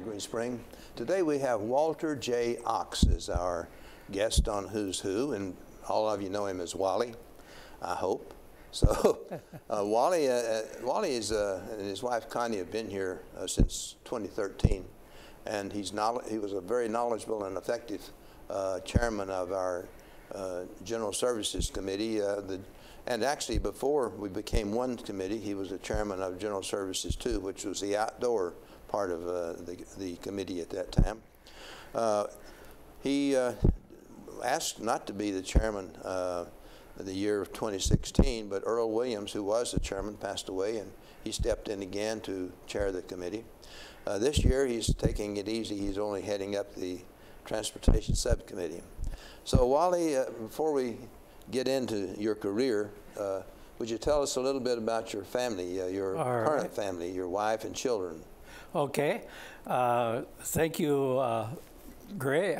in Green Spring. Today we have Walter J. Ochs as our guest on Who's Who, and all of you know him as Wally, I hope. So Wally is, and his wife Connie have been here since 2013, and he was a very knowledgeable and effective chairman of our General Services Committee. And actually, before we became one committee, he was the chairman of General Services 2, which was the outdoor part of the committee at that time. He asked not to be the chairman the year of 2016, but Earl Williams, who was the chairman, passed away, and he stepped in again to chair the committee. This year, he's taking it easy. He's only heading up the Transportation Subcommittee. So, Wally, before we get into your career, would you tell us a little bit about your family, your current family, your wife and children? Okay. Thank you, Gray.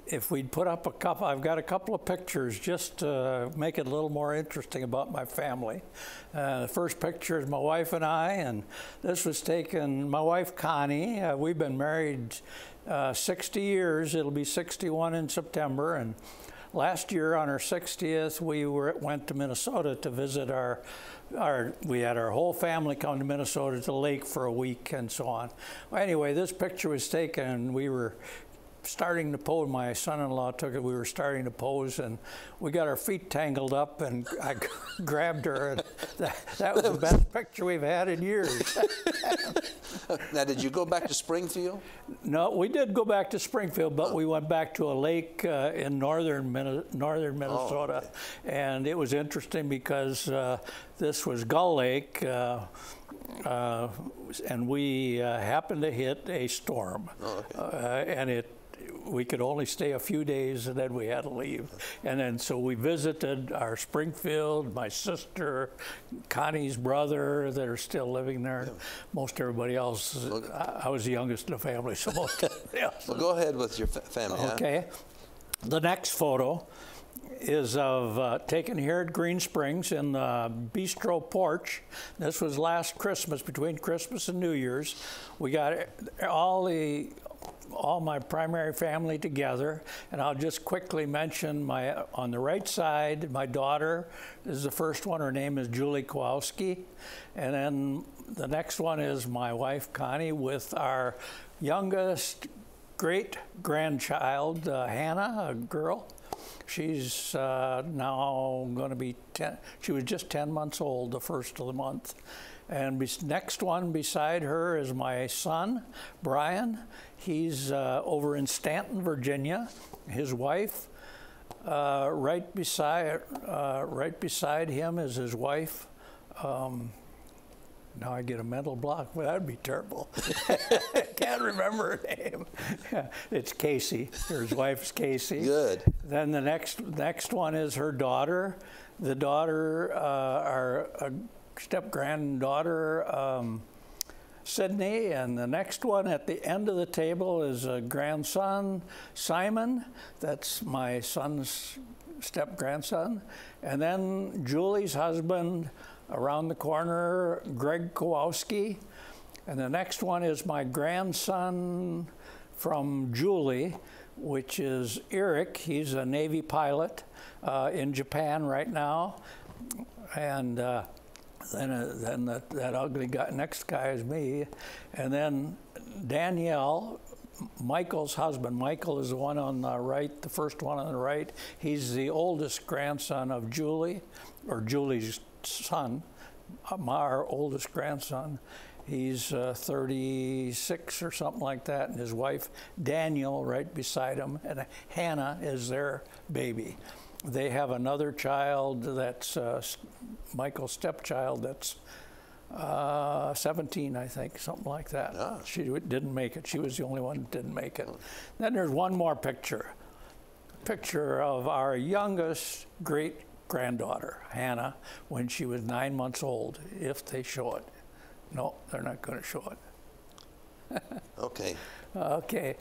If we'd put up a couple, I've got a couple of pictures just to make it a little more interesting about my family. The first picture is my wife and I, and this was taken, my wife Connie. We've been married 60 years. It'll be 61 in September, and last year on our 60th, we went to Minnesota to visit we had our whole family come to Minnesota to the lake for a week and so on. Well, anyway, this picture was taken, and we were starting to pose. My son-in-law took it. We were starting to pose, and we got our feet tangled up, and I grabbed her, and that was the best picture we've had in years. Now, did you go back to Springfield? No, we did go back to Springfield, but we went back to a lake in northern Minnesota, and it was interesting because this was Gull Lake, and we happened to hit a storm, and we could only stay a few days, and then we had to leave. And then so we visited our Springfield, my sister, Connie's brother that are still living there. Yeah. Most everybody else, I was the youngest in the family, so most everybody else. Well, go ahead with your family. Okay. Huh? The next photo is of taken here at Green Springs in the bistro porch. This was last Christmas, between Christmas and New Year's. We got all my primary family together, and I'll just quickly mention on the right side, my daughter is the first one. Her name is Julie Kowalski, and then the next one is my wife Connie with our youngest great-grandchild, Hannah, a girl. She's now going to be 10. She was just 10 months old the first of the month. And next one beside her is my son, Brian. He's over in Stanton, Virginia. His wife, right beside him is his wife. Now I get a mental block, but that'd be terrible. I can't remember her name. It's Casey. His wife's Casey. Good. Then the next one is her daughter. The daughter, our step-granddaughter, Sydney, and the next one at the end of the table is a grandson, Simon. That's my son's step-grandson. And then Julie's husband, around the corner, Greg Kowalski. And the next one is my grandson from Julie, which is Eric. He's a Navy pilot in Japan right now. And then that ugly guy, next guy is me. And then Danielle, Michael's husband. Michael is the one on the right, the first one on the right. He's the oldest grandson of Julie, or Julie's son, our oldest grandson. He's 36 or something like that, and his wife, Daniel, right beside him, and Hannah is their baby. They have another child that's Michael's stepchild that's 17, I think, something like that. Ah. She didn't make it. She was the only one that didn't make it. Then there's one more picture of our youngest great-granddaughter, Hannah, when she was 9 months old, if they show it. No, they're not going to show it. Okay. Okay.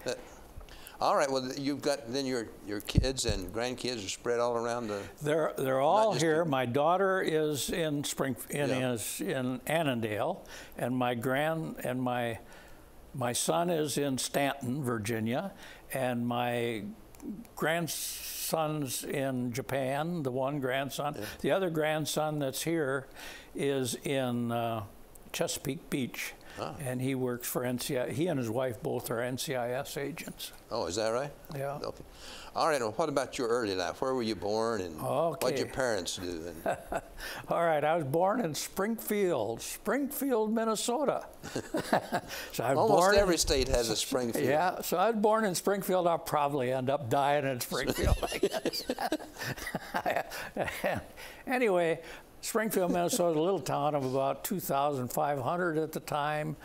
All right. Well, you've got then your kids and grandkids are spread all around the. They're all here. My daughter is in is in Annandale, and my My son is in Stanton, Virginia, and my grandson's in Japan, the one grandson. Yeah. The other grandson that's here is in Chesapeake Beach, and he works for NCIS. He and his wife both are NCIS agents. Oh, is that right? Yeah. Okay. All right, well, what about your early life? Where were you born, and what did your parents do? All right, I was born in Springfield, Minnesota. So I was Almost every state has a Springfield. Yeah, so I was born in Springfield. I'll probably end up dying in Springfield, I guess. Anyway, Springfield, Minnesota, a little town of about 2,500 at the time.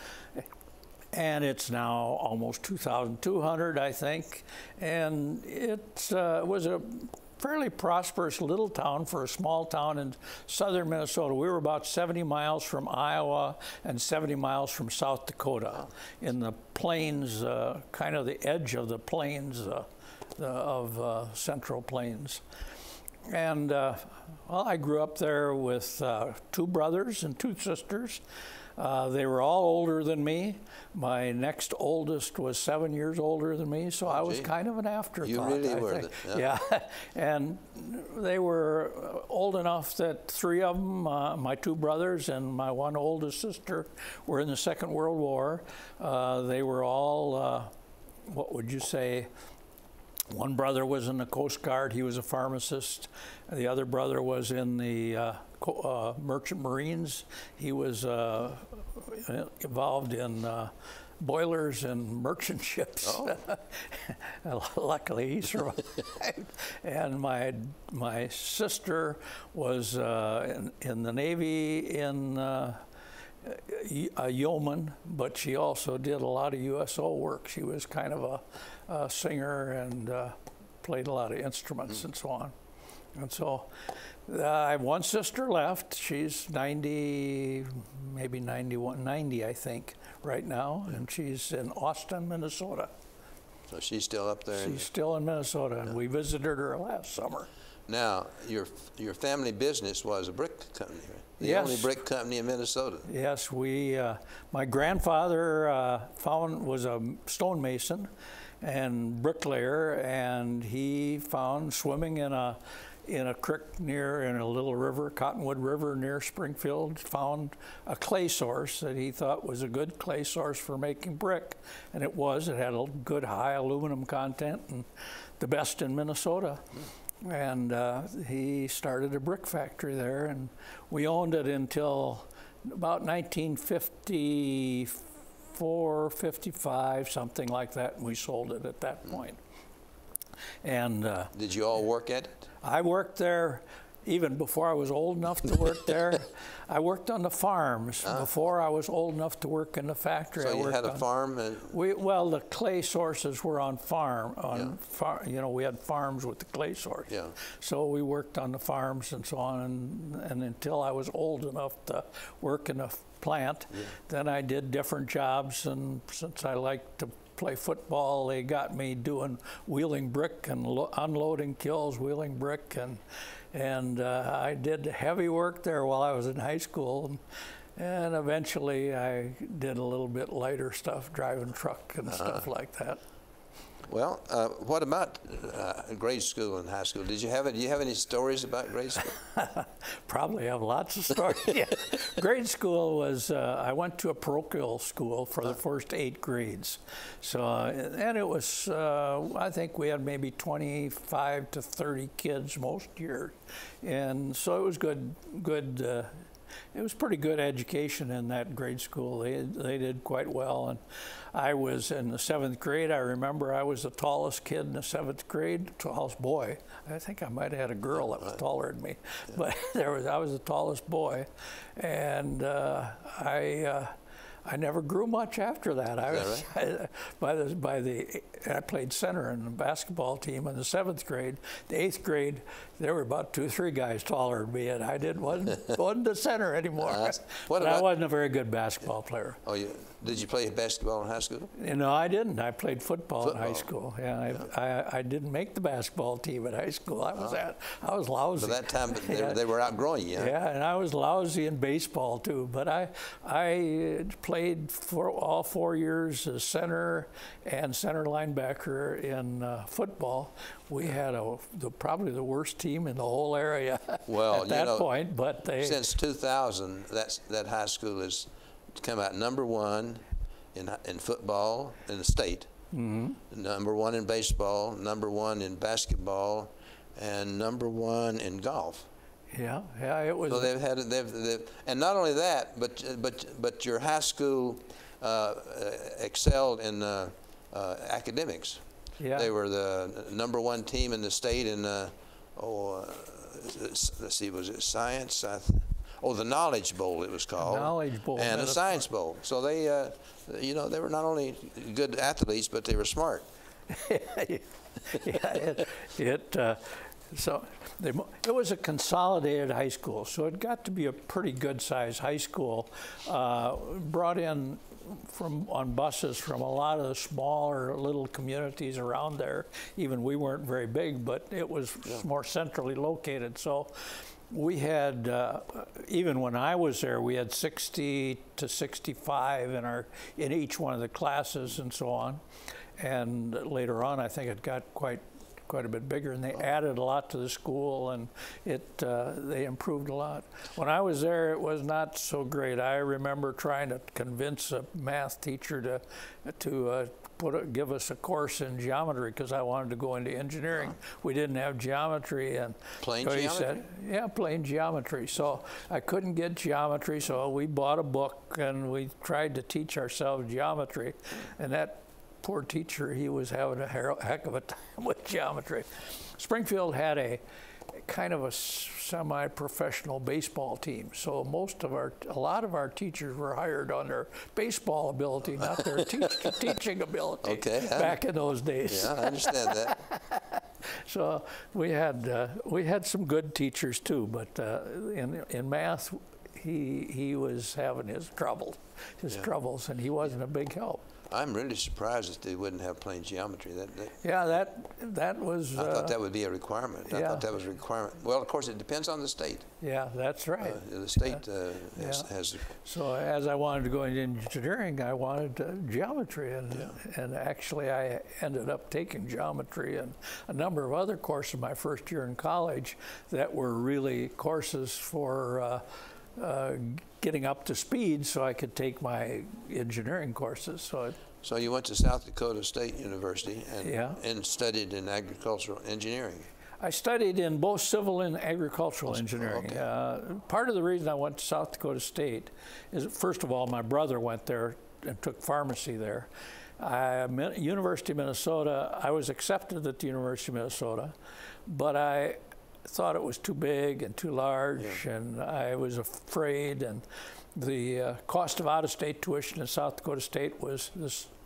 And it's now almost 2,200, I think. And it was a fairly prosperous little town for a small town in southern Minnesota. We were about 70 miles from Iowa and 70 miles from South Dakota, in the plains, kind of the edge of the plains of Central Plains. And well, I grew up there with 2 brothers and 2 sisters. They were all older than me. My next oldest was 7 years older than me, so I was kind of an afterthought. You really were. Yeah. And they were old enough that 3 of them, my 2 brothers and my one oldest sister, were in the Second World War. They were all, what would you say, one brother was in the Coast Guard. He was a pharmacist. The other brother was in the Merchant Marines. He was involved in boilers and merchant ships. Oh. Luckily, he survived. And my sister was in the Navy in a yeoman, but she also did a lot of USO work. She was kind of a singer and played a lot of instruments and so on. And so I have one sister left. She's 90, maybe 91, 90, I think, right now, and she's in Austin, Minnesota. So she's still up there? She's still in Minnesota, and we visited her last summer. Now, your family business was a brick company, right? The only brick company in Minnesota. Yes, my grandfather was a stonemason and bricklayer, and he found swimming in a creek in a little river, Cottonwood River near Springfield, found a clay source that he thought was a good clay source for making brick. And it was. It had a good high aluminum content and the best in Minnesota. And he started a brick factory there, and we owned it until about 1954, 55, something like that, and we sold it at that point. And did you all work at it? I worked there even before I was old enough to work there. I worked on the farms before I was old enough to work in the factory. So you had a farm? Well, the clay sources were on farm. You know, we had farms with the clay source. Yeah. So we worked on the farms and so on, and until I was old enough to work in a plant, then I did different jobs. And since I liked to play football, they got me doing wheeling brick and unloading kills, wheeling brick, and I did heavy work there while I was in high school, and eventually I did a little bit lighter stuff, driving truck and stuff like that. Well, what about grade school and high school? Do you have any stories about grade school? Probably have lots of stories. Yeah. Grade school was, I went to a parochial school for the first 8 grades. So, and it was, I think we had maybe 25 to 30 kids most years. And so it was good, it was pretty good education in that grade school. They did quite well. And I was in the 7th grade. I remember I was the tallest kid in the 7th grade, tallest boy. I think I might have had a girl that was taller than me, but I was the tallest boy, and I never grew much after that. I played center in the basketball team in the 7th grade. The 8th grade, there were about 2 or 3 guys taller than me, and I wasn't the center anymore. But I wasn't a very good basketball player. Oh, Did you play basketball in high school? No, I didn't. I played football in high Football. school. Yeah, I didn't make the basketball team at high school. I was lousy. By that time, they were outgrowing you. Huh? Yeah, and I was lousy in baseball too. But I played for all 4 years as center and center linebacker in football. We had probably the worst team in the whole area Well, at that point. But since 2000, that high school has come out #1 in football in the state, #1 in baseball, #1 in basketball, and #1 in golf. Yeah, it was. So and not only that, but your high school excelled in academics. Yeah. They were the #1 team in the state in let's see, was it science? The Knowledge Bowl, it was called. Knowledge Bowl. And a Science Bowl. So they, they were not only good athletes, but they were smart. So it was a consolidated high school, so it got to be a pretty good-sized high school. Brought in on buses from a lot of the smaller little communities around there. Even we weren't very big, but it was more centrally located. So we had, even when I was there, we had 60 to 65 in each one of the classes and so on. And later on, I think it got quite a bit bigger, and they added a lot to the school, and they improved a lot. When I was there, it was not so great. I remember trying to convince a math teacher to give us a course in geometry because I wanted to go into engineering. We didn't have geometry, and plain so he geometry? said, yeah, plain geometry. So I couldn't get geometry, so we bought a book and we tried to teach ourselves geometry, and that poor teacher, he was having a heck of a time with geometry. Springfield had a kind of a semi-professional baseball team, so a lot of our teachers were hired on their baseball ability, not their teaching ability. Okay. Back in those days. Yeah, I understand that. So we had some good teachers too, but in math, he was having his troubles, and he wasn't a big help. I'm really surprised that they wouldn't have plain geometry. That was. I thought that would be a requirement. I thought that was a requirement. Well, of course, it depends on the state. Yeah, that's right. The state has. So as I wanted to go into engineering, I wanted geometry, and actually I ended up taking geometry and a number of other courses my first year in college that were really courses for getting up to speed so I could take my engineering courses. So you went to South Dakota State University Yeah. and studied in agricultural engineering. I studied in both civil and agricultural engineering. Okay. Part of the reason I went to South Dakota State is, first of all, my brother went there and took pharmacy there. University of Minnesota, I was accepted at the University of Minnesota, but I thought it was too big and too large, and I was afraid, and the cost of out-of-state tuition in South Dakota State was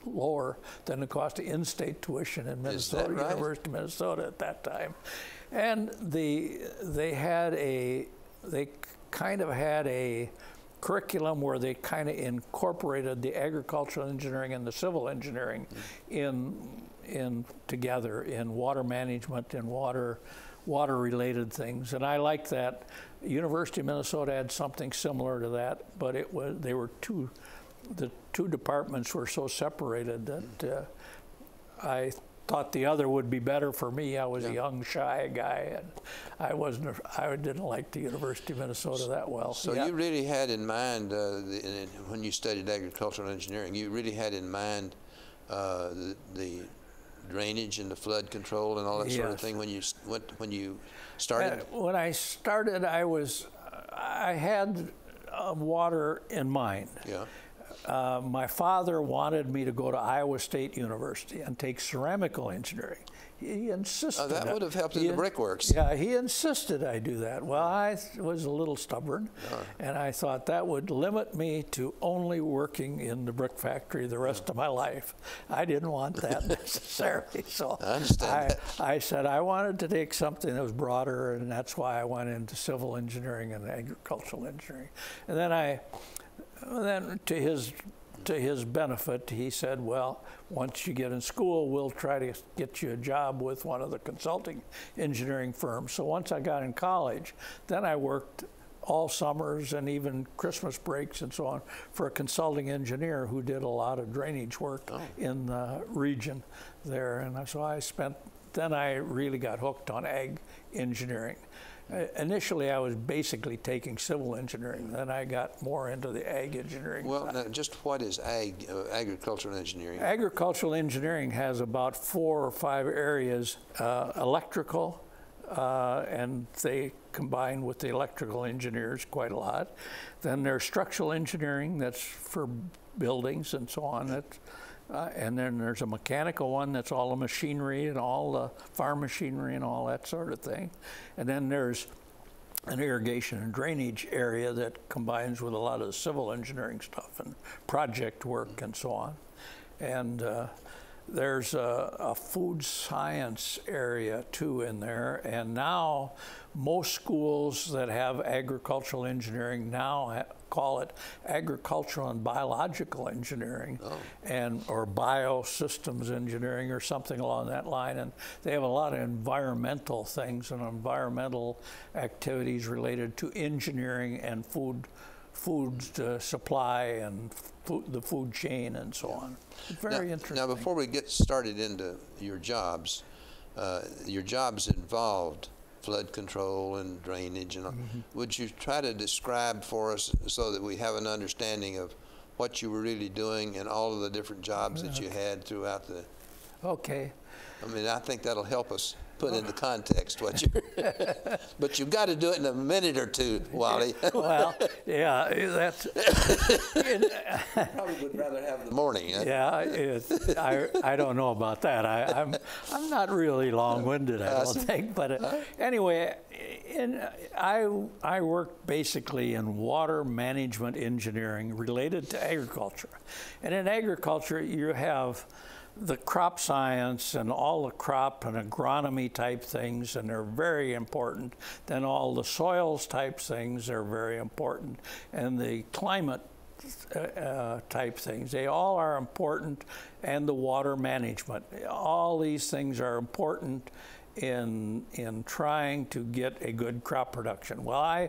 lower than the cost of in-state tuition in Minnesota, right? University of Minnesota at that time. And they kind of had a curriculum where they kind of incorporated the agricultural engineering and the civil engineering in together in water management and water-related things, and I liked that. University of Minnesota had something similar to that, but the two departments were so separated that I thought the other would be better for me. I was a young, shy guy, and I didn't like the University of Minnesota that well. So you really had in mind, when you studied agricultural engineering, you really had in mind the drainage and the flood control and all that sort of thing when you started? When I started, I had water in mind. Yeah. My father wanted me to go to Iowa State University and take ceramical engineering. He insisted. That would have helped in the brickworks. Yeah, he insisted I do that. Well, I was a little stubborn, and I thought that would limit me to only working in the brick factory the rest of my life. I didn't want that necessarily. So I understand that. I said I wanted to take something that was broader, and that's why I went into civil engineering and agricultural engineering. And then to his to his benefit, he said, well, once you get in school, we'll try to get you a job with one of the consulting engineering firms. So once I got in college, then I worked all summers and even Christmas breaks and so on for a consulting engineer who did a lot of drainage work in the region there. And so then I really got hooked on ag engineering. Initially, I was basically taking civil engineering. Then I got more into the ag engineering. Well, now, just what is agricultural engineering? Agricultural engineering has about 4 or 5 areas. Electrical, and they combine with the electrical engineers quite a lot. Then there's structural engineering, that's for buildings and so on. And then there's a mechanical one that's all the machinery and all the farm machinery and all that sort of thing. And then there's an irrigation and drainage area that combines with a lot of the civil engineering stuff and project work and so on. And there's a food science area too in there. And now most schools that have agricultural engineering now call it agricultural and biological engineering, or biosystems engineering or something along that line. And they have a lot of environmental things and environmental activities related to engineering and food supply and the food chain and so on. Very interesting. Now, before we get started into your jobs involved flood control and drainage, and would you try to describe for us so that we have an understanding of what you were really doing and all of the different jobs that you had throughout the... Okay. I mean, I think that'll help us put into context what you're... But you've got to do it in a minute or two, Wally. Well, yeah, that's... Probably would rather have the morning. Yeah, I don't know about that. I'm not really long-winded, I don't think. But anyway, I work basically in water management engineering related to agriculture. And in agriculture, you have the crop science and all the crop and agronomy type things, and they're very important. Then all the soils type things are very important, and the climate type things, they all are important, and the water management. All these things are important in trying to get a good crop production. Well,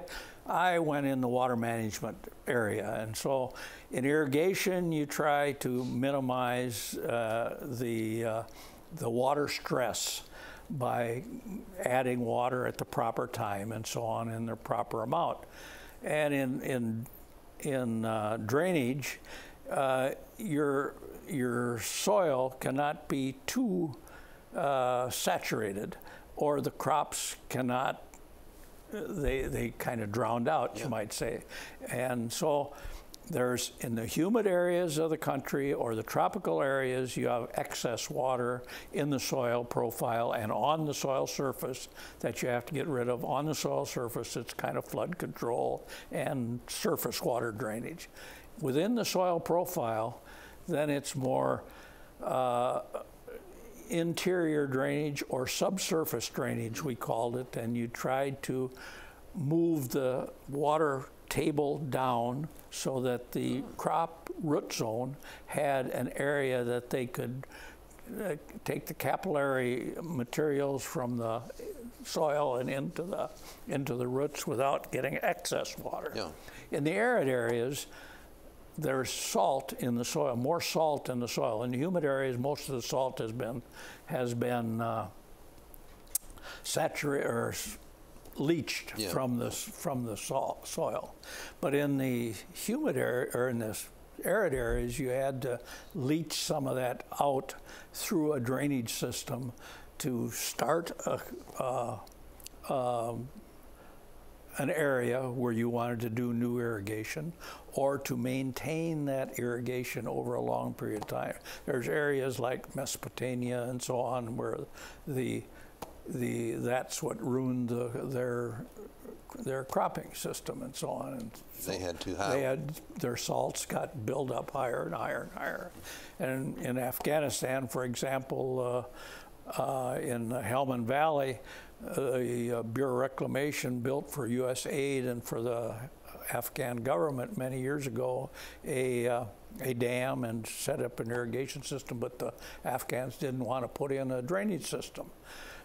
I went in the water management area, and so in irrigation you try to minimize the water stress by adding water at the proper time and so on in the proper amount. And in drainage, your soil cannot be too saturated, or the crops cannot, they kind of drowned out, you might say. And so there's, in the humid areas of the country or the tropical areas, you have excess water in the soil profile and on the soil surface that you have to get rid of. On the soil surface, it's kind of flood control and surface water drainage. Within the soil profile, then it's more interior drainage or subsurface drainage, we called it, and you tried to move the water table down so that the crop root zone had an area that they could take the capillary materials from the soil and into the roots without getting excess water. Yeah. In the arid areas, there's salt in the soil, more salt in the soil. In the humid areas, most of the salt has been saturated or leached from the soil. But in the humid area, or in the arid areas, you had to leach some of that out through a drainage system to start an area where you wanted to do new irrigation, or to maintain that irrigation over a long period of time. There's areas like Mesopotamia and so on where that's what ruined their cropping system and so on. And so they had too high. Their salts got built up higher and higher and higher. And in Afghanistan, for example, in the Helmand Valley, the Bureau of Reclamation built for U.S. aid and for the Afghan government many years ago a dam and set up an irrigation system, but the Afghans didn't want to put in a drainage system.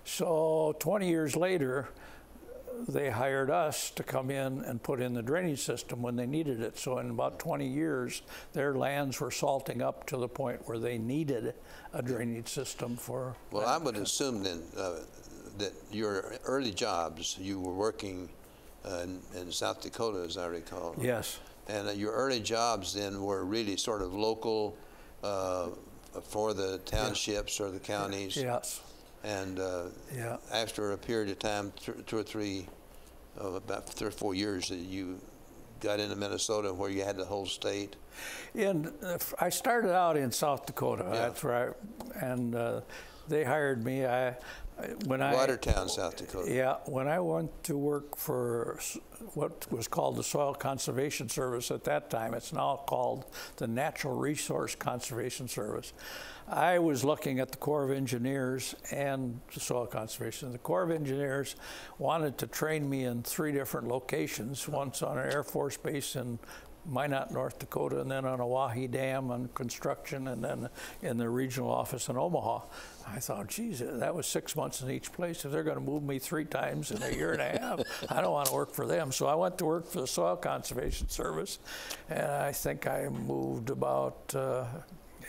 So 20 years later, they hired us to come in and put in the drainage system when they needed it. So in about 20 years, their lands were salting up to the point where they needed a drainage system for. Well, I would assume then that your early jobs, you were working in South Dakota, as I recall. Yes. And your early jobs then were really sort of local for the townships or the counties. Yes. And after a period of time, about 3 or 4 years, that you got into Minnesota where you had the whole state. I started out in South Dakota. Yeah. That's right, and they hired me. Watertown, South Dakota. Yeah, when I went to work for what was called the Soil Conservation Service at that time, it's now called the Natural Resource Conservation Service. I was looking at the Corps of Engineers and the Soil Conservation. The Corps of Engineers wanted to train me in 3 different locations, once on an Air Force base in Minot, North Dakota, and then on a Oahe Dam on construction, and then in the regional office in Omaha. I thought, geez, that was 6 months in each place. If they're going to move me 3 times in a year and a half, I don't want to work for them. So I went to work for the Soil Conservation Service, and I think I moved about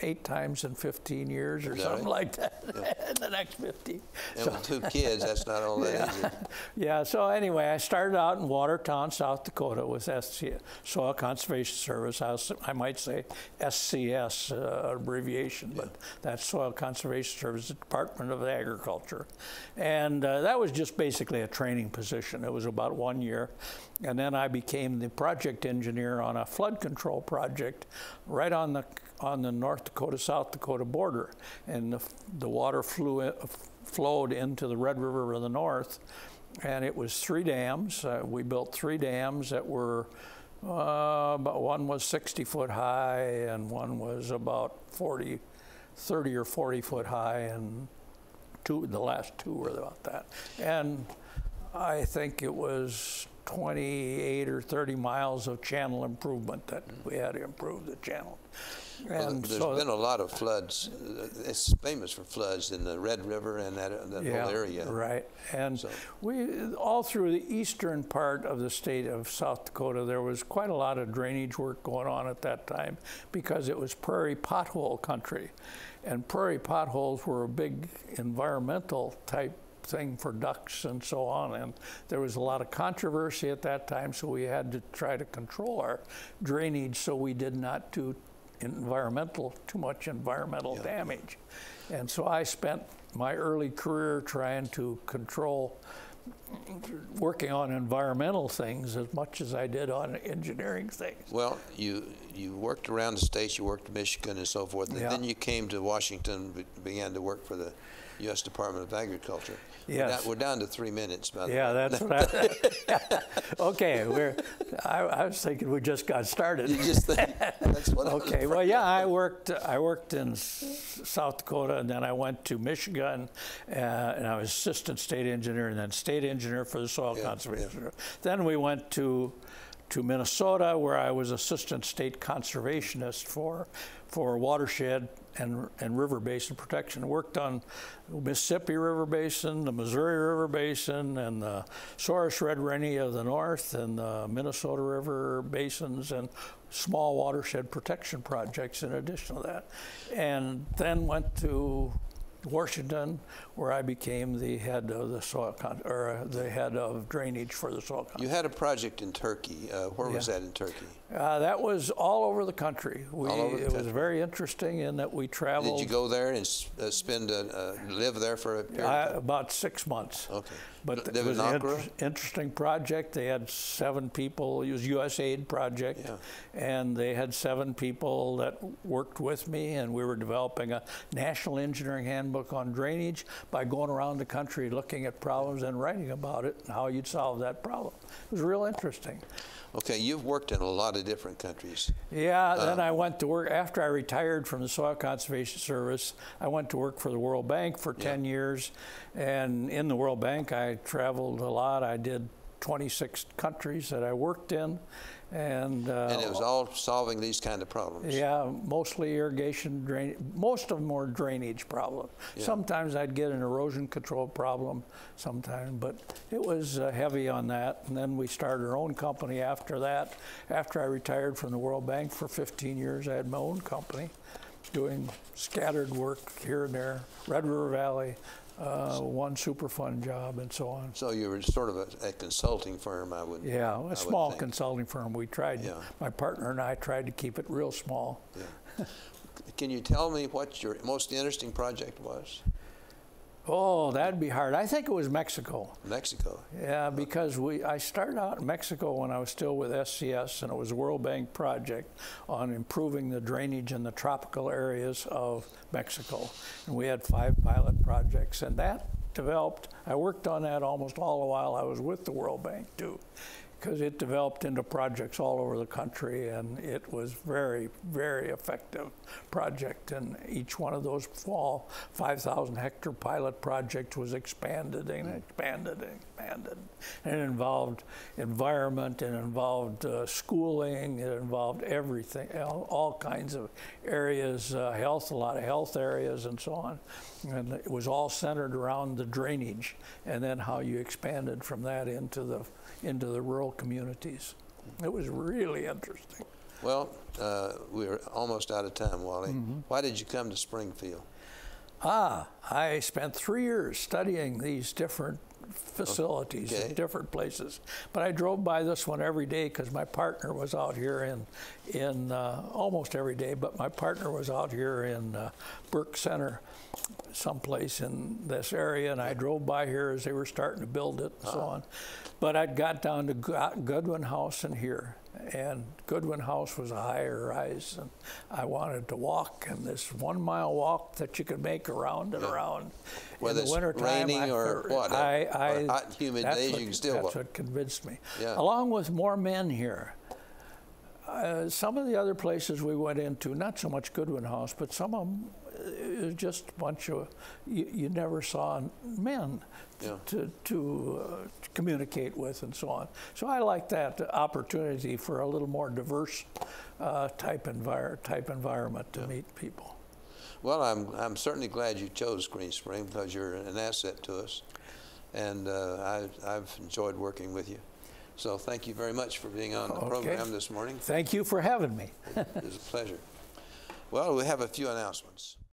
8 times in 15 years or something like that. Yeah. In the next 15. And with 2 kids, that's not all that easy. Yeah, so anyway, I started out in Watertown, South Dakota with Soil Conservation Service. I might say SCS, abbreviation, but that's Soil Conservation Service, the Department of Agriculture. And that was just basically a training position. It was about 1 year. And then I became the project engineer on a flood control project right on the North Dakota-South Dakota border. And the water flowed into the Red River of the North, and it was 3 dams. We built 3 dams that were, about one was 60 foot high, and one was about 30 or 40 foot high, and the last 2 were about that. And I think it was 28 or 30 miles of channel improvement that we had to improve the channel. Well, there's been a lot of floods. It's famous for floods in the Red River and that whole area. Right. And so all through the eastern part of the state of South Dakota, there was quite a lot of drainage work going on at that time because it was prairie pothole country. And prairie potholes were a big environmental type thing for ducks and so on, and there was a lot of controversy at that time, so we had to try to control our drainage so we did not do too much environmental damage. And so I spent my early career trying to control, working on environmental things as much as I did on engineering things. Well, you worked around the states, you worked in Michigan and so forth, and then you came to Washington, began to work for the U.S. Department of Agriculture. Yes. We're down to 3 minutes, by the way. Yeah, that's what okay, I was thinking we just got started. You just think, that's what okay, well, yeah, I worked in South Dakota, and then I went to Michigan, and I was assistant state engineer, and then state engineer for the Soil Conservation. Then we went to Minnesota, where I was assistant state conservationist for watershed and river basin protection. Worked on the Mississippi River Basin, the Missouri River Basin, and the Souris Red Rainy of the north, and the Minnesota River basins, and small watershed protection projects in addition to that. And then went to Washington, where I became the head of the the head of drainage for the soil. You had a project in Turkey. Where was that in Turkey? That was all over the country. All over the country. It was very interesting in that we traveled. Did you go there and live there for a period of time? About 6 months. Okay. But it was an interesting project. They had 7 people. It was a USAID project. Yeah. And they had 7 people that worked with me, and we were developing a national engineering handbook on drainage by going around the country looking at problems and writing about it and how you'd solve that problem. It was real interesting. Okay, you've worked in a lot of different countries. Yeah, then I went to work, after I retired from the Soil Conservation Service, I went to work for the World Bank for 10 years. And in the World Bank, I traveled a lot. I did 26 countries that I worked in. And it was all solving these kind of problems. Yeah, mostly irrigation, drain. Most of them were drainage problems. Yeah. Sometimes I'd get an erosion control problem, sometimes, but it was heavy on that. And then we started our own company after that. After I retired from the World Bank for 15 years, I had my own company doing scattered work here and there, Red River Valley, one Superfund job, and so on. So you were sort of a consulting firm, I would. Yeah, a small consulting firm. We tried. Yeah. My partner and I tried to keep it real small. Yeah. Can you tell me what your most interesting project was? Oh, that'd be hard. I think it was Mexico. Mexico. Yeah, because I started out in Mexico when I was still with SCS, and it was a World Bank project on improving the drainage in the tropical areas of Mexico. And we had 5 pilot projects, and that developed. I worked on that almost all the while I was with the World Bank too, because it developed into projects all over the country, and it was very, very effective project. And each one of those 5,000 hectare pilot projects was expanded and expanded and expanded. And it involved environment, it involved schooling, it involved everything, all kinds of areas, health, a lot of health areas and so on. And it was all centered around the drainage, and then how you expanded from that into the rural communities. It was really interesting. Well, we're almost out of time, Wally. Why did you come to Springfield? I spent 3 years studying these different facilities in different places. But I drove by this one every day because my partner was out here in almost every day, but my partner was out here in Burke Center, someplace in this area, and I drove by here as they were starting to build it and so on. But I got down to Goodwin House and here, and Goodwin House was a higher rise, and I wanted to walk, and this 1 mile walk that you could make around and around. Whether in the winter it's raining time, or what, or hot and humid days, you can still walk. That's what convinced me. Yeah. Along with more men here. Some of the other places we went into, not so much Goodwin House, but some of them, it was just a bunch of, you never saw men to communicate with and so on. So I like that opportunity for a little more diverse type environment to meet people. Well, I'm certainly glad you chose Green Spring because you're an asset to us, and I've enjoyed working with you. So thank you very much for being on the program this morning. Thank you for having me. It was a pleasure. Well, we have a few announcements.